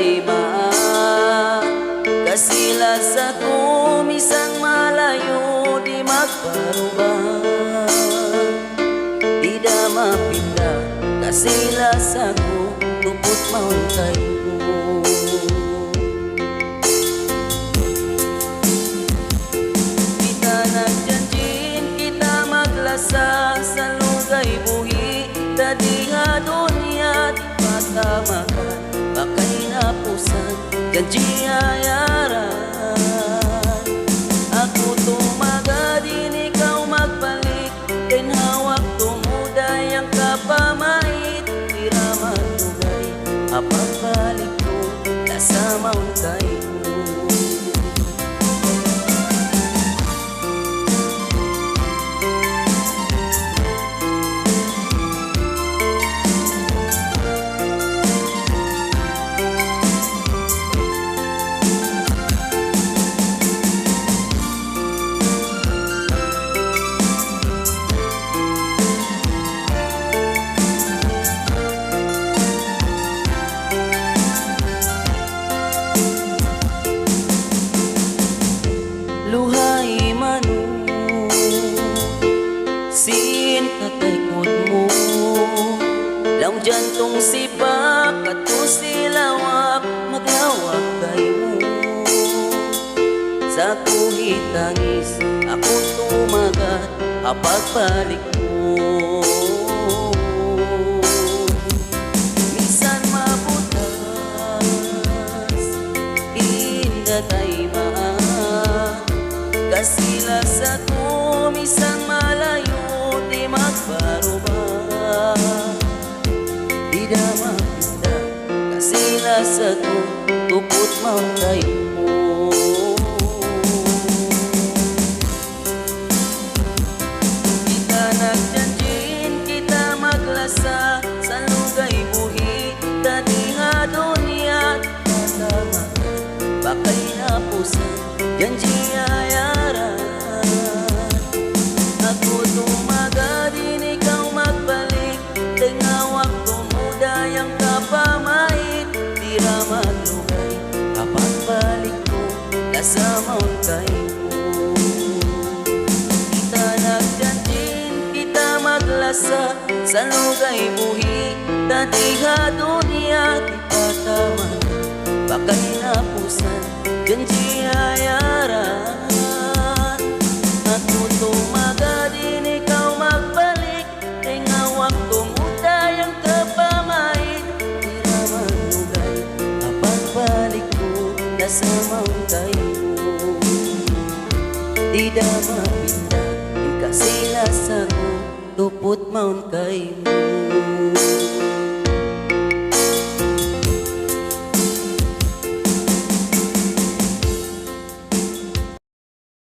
tayma kasilas ako misang malayo di magparuban Ida mapinda kasilas ako tupot mauntay mo Kita nagjanjin kita maglasa sa lugay buhi dadiha dunya di patamakan bakay napusan janji ayaran Ako tumaga din ikaw magbalik din hawak tumuday ang kapamait tira matugay apagbalik ko nasa mauntay mo Luhay manu sin kataykod mo Laong jantong sipak at silawak maglawak kayo Sa kuhitangis ako tumagat apagbalik mo Minsan mabutas inda tayma Kasilas ako misang malayo di magparuba Di da mapinda kasilas ako tupot mauntay mo Kita nagjanjin kita maglasa sa lugay buhi dadiha dunya tatamakan bakay napusan janji ayaran Ako tumaga din ikaw magbalik Tengawak tumuday ang kapamait Tira maglugay kapag balik ko nasa mauntay mo Kita nagjanjin kita maglasa sa lugay buhi dadiha dunya di patamakan bakay napusan janji ayaran Ako tumaga din ikaw magbalik Tengawak tumuday ang kapamait Tira maglugay apagbalik ko nasa mauntay mo Di da mapinda yung kasilas ako tupot mauntay mo